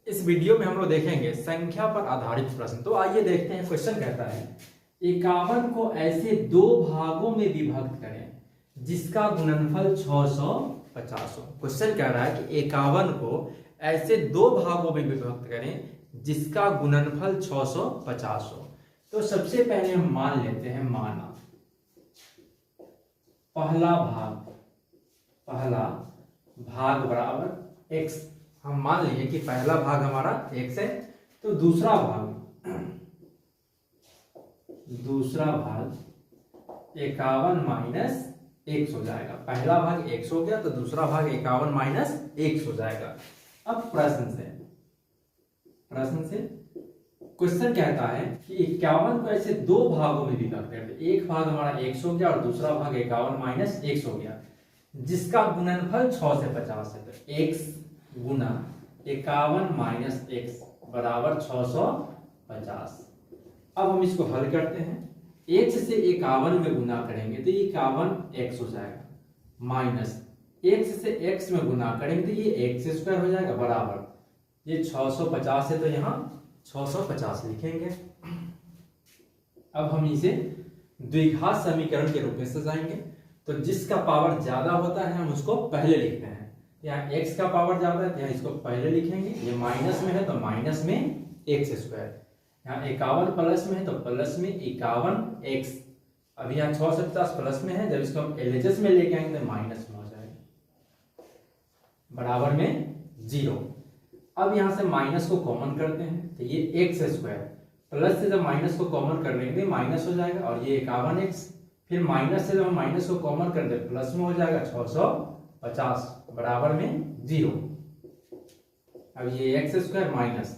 इस वीडियो में हम लोग देखेंगे संख्या पर आधारित प्रश्न। तो आइए देखते हैं। क्वेश्चन कहता है 51 को ऐसे दो भागों में विभक्त करें जिसका गुणनफल 650 हो। क्वेश्चन कह रहा है कि 51 को ऐसे दो भागों में विभक्त करें जिसका गुणनफल 650 हो। तो सबसे पहले हम मान लेते हैं, माना पहला भाग बराबर x। हम मान लिए कि पहला भाग हमारा x है, तो दूसरा भाग 51 माइनस x हो जाएगा। पहला भाग x हो गया तो दूसरा भाग 51 माइनस x हो जाएगा। अब प्रश्न से क्वेश्चन कहता है कि 51 को ऐसे दो भागों में विभक्त करते, एक भाग हमारा x हो गया और दूसरा भाग 51 माइनस x हो गया, जिसका गुणनफल 6 से 50 है। तो x गुना 51 माइनस x बराबर 650। अब हम इसको हल करते हैं। x से 51 में गुना करेंगे तो ये 51x हो जाएगा, माइनस x से x में गुना करेंगे तो ये x स्क्वायर हो जाएगा, बराबर ये 650 है तो यहाँ 650 लिखेंगे। अब हम इसे द्विघात समीकरण के रूप में सजाएंगे। तो जिसका पावर ज्यादा होता है हम उसको पहले लिखते हैं। यहाँ x का पावर ज्यादा है तो यहाँ इसको पहले लिखेंगे। ये माइनस में है तो माइनस में x स्क्वायर, यहाँ 51 प्लस में है तो प्लस में 51x। अभी यहाँ 6 से 50 प्लस में है, जब इसको हम LHS में लेके आएंगे तो माइनस में हो जाएगा, बराबर में 0। अब यहाँ से माइनस को कॉमन करते हैं तो ये x स्क्वायर, प्लस से जब माइनस को कॉमन कर लेंगे माइनस हो जाएगा और ये 51x। फिर माइनस से जब हम माइनस को कॉमन कर दे प्लस में हो जाएगा 650, बराबर में 0। अब ये x स्क्वायर माइनस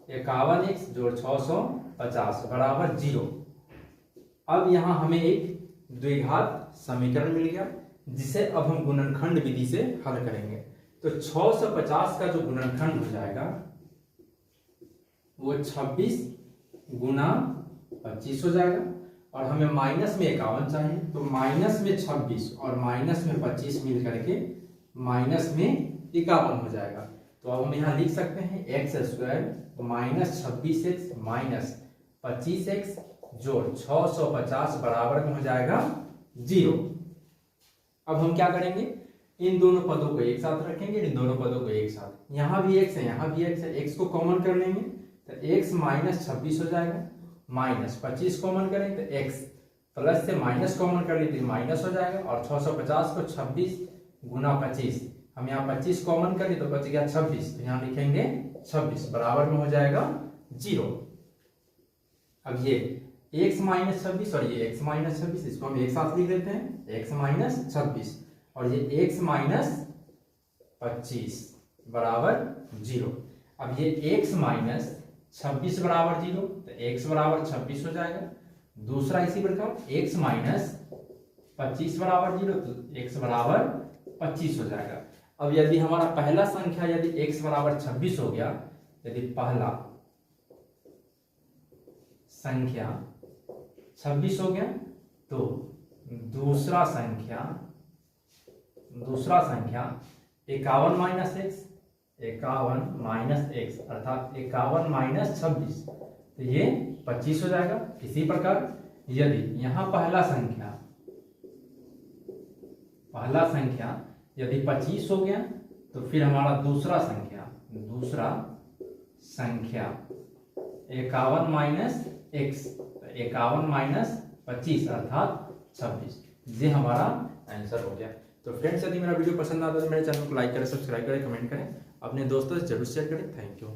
51x जोड़ 650 बराबर 0। अब यहाँ हमें एक द्विघात समीकरण मिल गया, जिसे अब हम गुणनखंड विधि से हल करेंगे। तो 650 का जो गुणनखंड हो जाएगा वो 26 गुना 25 हो जाएगा, और हमें माइनस में 51 चाहिए तो माइनस में 26 और माइनस में 25 मिल करके माइनस में 51 हो जाएगा। तो अब हम यहाँ लिख सकते हैं x square minus 26x minus 25x जोड़ 650 बराबर में हो जाएगा 0। अब हम क्या करेंगे, इन दोनों पदों को एक साथ रखेंगे, इन दोनों पदों को एक साथ, यहाँ भी x है यहाँ भी x है, x को कॉमन कर लेंगे तो x माइनस 26 हो जाएगा, माइनस 25 कॉमन करेंगे तो x, प्लस से माइनस कॉमन कर लेते माइनस हो जाएगा, और 650 को 26 गुना 25, हम यहाँ 25 कॉमन करें तो बच गया 26, तो यहाँ लिखेंगे 26 बराबर में हो जाएगा 0। अब ये x माइनस 26 और ये x माइनस 26, इसको हम एक साथ लिख देते हैं, x माइनस 26 और ये x माइनस 25 बराबर 0। अब ये x माइनस 26 बराबर 0 तो x बराबर 26 हो जाएगा। दूसरा इसी प्रकार x माइनस 25 बराबर 0 तो x बराबर 25 हो जाएगा। अब यदि हमारा पहला संख्या यदि x बराबर 26 हो गया, यदि पहला संख्या 26 हो गया तो दूसरा संख्या 51 माइनस x, 51 माइनस x अर्थात 51 माइनस 26 तो ये 25 हो जाएगा। इसी प्रकार यदि यहाँ पहला संख्या यदि 25 हो गया तो फिर हमारा दूसरा संख्या 51 माइनस x, 51 माइनस 25 अर्थात 26, ये हमारा आंसर हो गया। तो फ्रेंड्स, यदि मेरा वीडियो पसंद आता है तो मेरे चैनल को लाइक करें, सब्सक्राइब करें, कमेंट करें, अपने दोस्तों से जरूर शेयर करें। Thank you.